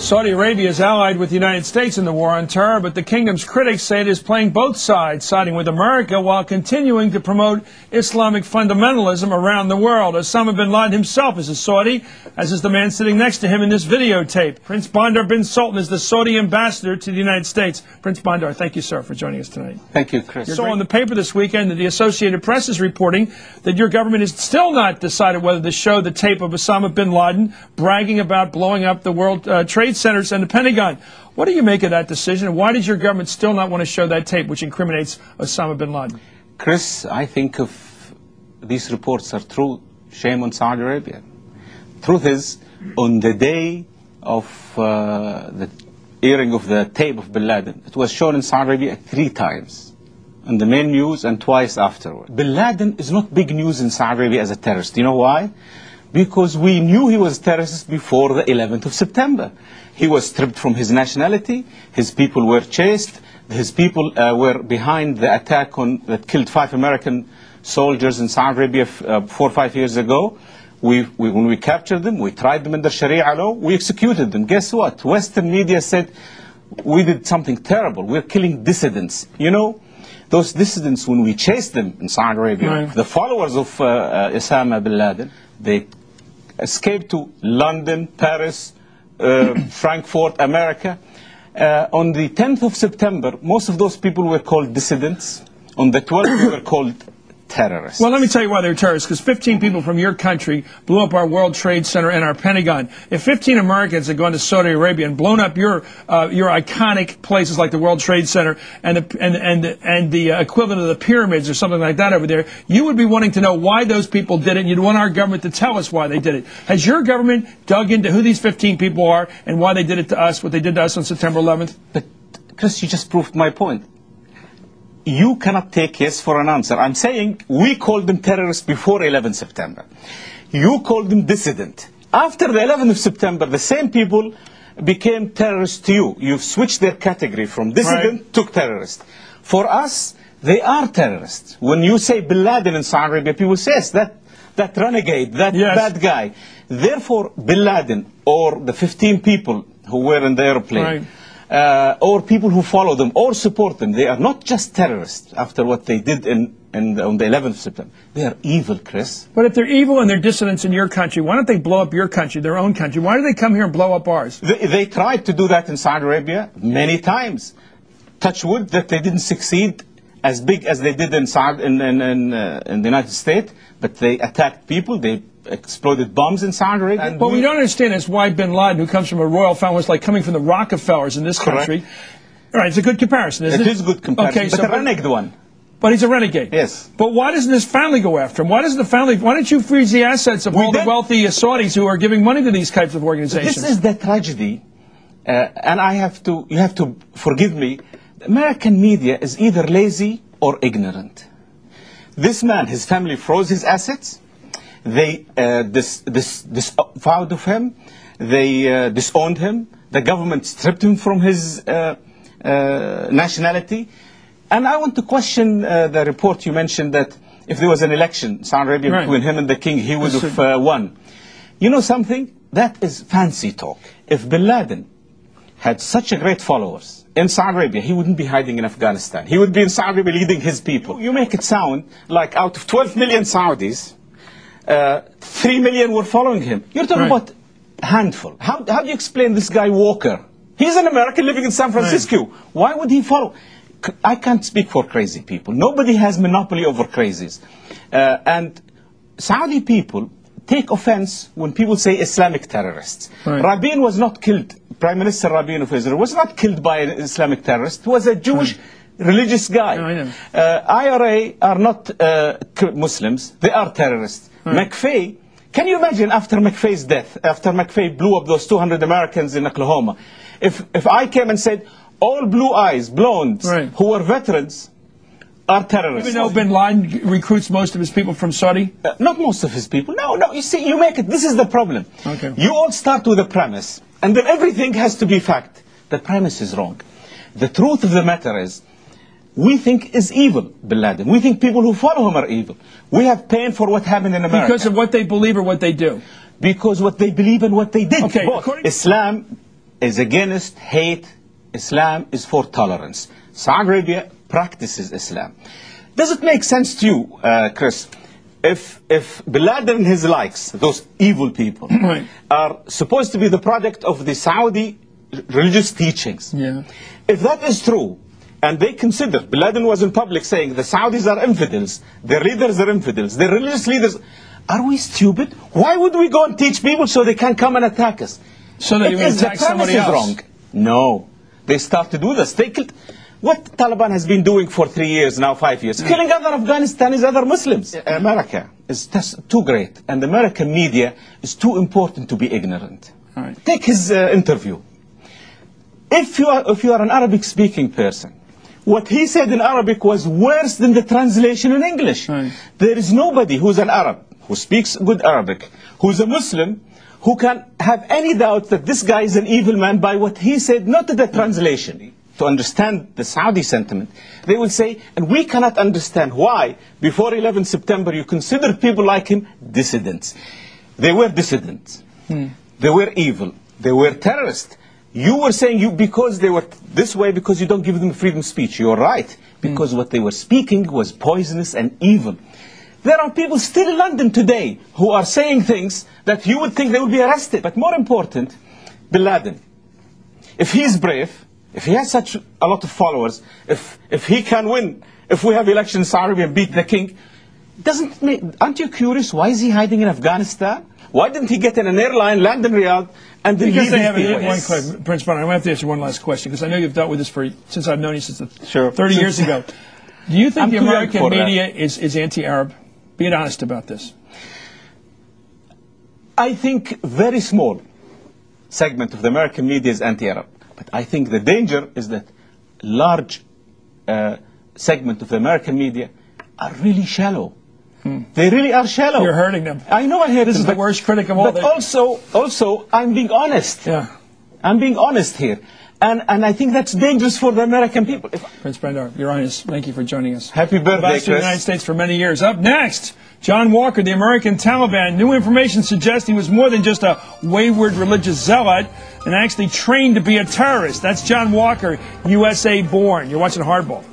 Saudi Arabia is allied with the United States in the war on terror, but the kingdom's critics say it is playing both sides, siding with America while continuing to promote Islamic fundamentalism around the world. Osama bin Laden himself is a Saudi, as is the man sitting next to him in this videotape. Prince Bendar bin Sultan is the Saudi ambassador to the United States. Prince Bendar, thank you, sir, for joining us tonight. Thank you, Chris. So on the paper this weekend, the Associated Press is reporting that your government has still not decided whether to show the tape of Osama bin Laden bragging about blowing up the World Trade Centers and the Pentagon. What do you make of that decision, and why does your government still not want to show that tape which incriminates Osama bin Laden? Chris, I think if these reports are true, shame on Saudi Arabia. Truth is, on the day of the airing of the tape of bin Laden, it was shown in Saudi Arabia 3 times on the main news and twice afterward. Bin Laden is not big news in Saudi Arabia as a terrorist. You know why? Because we knew he was a terrorist before the 11th of September. He was stripped from his nationality, his people were chased, his people were behind the attack that killed 5 American soldiers in Saudi Arabia 4 or 5 years ago. When we captured them, we tried them under Sharia law, we executed them. Guess what? Western media said we did something terrible, we're killing dissidents. You know, those dissidents, when we chased them in Saudi Arabia, right, the followers of Osama bin Laden, they escaped to London, Paris, Frankfurt, America. On the 10th of September, most of those people were called dissidents. On the 12th, they were called terrorists. Well, let me tell you why they're terrorists, because 15 people from your country blew up our World Trade Center and our Pentagon. If 15 Americans had gone to Saudi Arabia and blown up your iconic places like the World Trade Center and the equivalent of the pyramids or something like that over there, you would be wanting to know why those people did it, and you'd want our government to tell us why they did it. Has your government dug into who these 15 people are and why they did it to us, what they did to us on September 11th? But, Chris, you just proved my point. You cannot take yes for an answer. I'm saying we called them terrorists before 11 September. You called them dissident. After the 11th of September, the same people became terrorists to you. You've switched their category from dissident to terrorist. For us, they are terrorists. When you say bin Laden in Saudi Arabia, people say, yes, that renegade, that bad guy. Therefore, bin Laden or the 15 people who were in the airplane, or people who follow them or support them, they are not just terrorists after what they did on the 11th of September. They are evil, Chris. But if they're evil and they're dissidents in your country, why don't they blow up your country, their own country? Why do they come here and blow up ours? They tried to do that in Saudi Arabia many times. Touch wood that they didn't succeed as big as they did in the United States, but they attacked people, they exploded bombs in Saudi Arabia. And what we don't understand is why bin Laden, who comes from a royal family, was like coming from the Rockefellers in this country. All right, it's a good comparison, isn't it? It is a good comparison, okay, but so a renegade one. But he's a renegade. Yes. But why doesn't his family go after him? Why doesn't the family? Why don't you freeze the assets of all the wealthy Saudis who are giving money to these types of organizations? This is the tragedy, and you have to forgive me. The American media is either lazy or ignorant. This man, his family froze his assets. They disavowed of him. They disowned him. The government stripped him from his nationality. And I want to question the report you mentioned that if there was an election in Saudi Arabia between him and the king, he would have won. You know something? That is fancy talk. If bin Laden had such a great followers in Saudi Arabia, he wouldn't be hiding in Afghanistan. He would be in Saudi Arabia leading his people. You make it sound like out of 12 million Saudis, 3 million were following him. You're talking about a handful. How do you explain this guy Walker? He's an American living in San Francisco. Why would he follow? I can't speak for crazy people. Nobody has monopoly over crazies. And Saudi people take offense when people say Islamic terrorists. Rabin was not killed. Prime Minister Rabin of Israel was not killed by an Islamic terrorist. He was a Jewish religious guy. IRA are not Muslims. They are terrorists. McVeigh, can you imagine after McVeigh's death, after McVeigh blew up those 200 Americans in Oklahoma, if I came and said, all blue eyes, blondes, who were veterans, are terrorists. Even though bin Laden recruits most of his people from Saudi? Not most of his people. No, you see, you make it. This is the problem. You all start with a premise, and then everything has to be fact. The premise is wrong. The truth of the matter is, we think is evil, bin Laden. We think people who follow him are evil. We have pain for what happened in America. Because of what they believe or what they do? Because what they believe and what they did. Islam is against hate. Islam is for tolerance. Saudi Arabia practices Islam. Does it make sense to you, Chris, if Bin Laden and his likes, those evil people, right, are supposed to be the product of the Saudi religious teachings? Yeah. If that is true, and they consider, Bin Laden was in public saying the Saudis are infidels, their leaders are infidels, their religious leaders, are we stupid? Why would we go and teach people so they can come and attack us? So that you would attack somebody else? Wrong. No. They started with us. They killed. What Taliban has been doing for 3 years now, 5 years, killing other Afghanistan other Muslims. America is too great, and the American media is too important to be ignorant. Right. Take his interview. If you are an Arabic-speaking person, what he said in Arabic was worse than the translation in English. Right. There is nobody who's an Arab, who speaks good Arabic, who's a Muslim, who can have any doubt that this guy is an evil man by what he said, not the translation. To understand the Saudi sentiment, they will say, and we cannot understand why, before 11 September, you considered people like him dissidents. They were dissidents. They were evil. They were terrorists. You were saying because they were this way, because you don't give them freedom of speech. You're right. Because what they were speaking was poisonous and evil. There are people still in London today who are saying things that you would think they would be arrested. But more important, Bin Laden, if he's brave, if he has such a lot of followers, if he can win, if we have elections in Saudi Arabia and beat the king, aren't you curious, why is he hiding in Afghanistan? Why didn't he get in an airline, land in Riyadh, and then because leave they have his one question, Prince Bernard, I'm going to have to ask you one last question, because I know you've dealt with this since I've known you since 30 years ago. Do you think the American media is anti-Arab? Be honest about this. I think very small segment of the American media is anti-Arab. But I think the danger is that large segment of the American media are really shallow. They really are shallow. You're hurting them. I know I hate them. This is the worst critic of all. But also, I'm being honest. Yeah. I'm being honest here. And I think that's dangerous for the American people. Prince Bendar, Your Highness, thank you for joining us. Happy birthday, Chris. Ambassador to the United States for many years. Up next, John Walker, the American Taliban. New information suggests he was more than just a wayward religious zealot and actually trained to be a terrorist. That's John Walker, USA born. You're watching Hardball.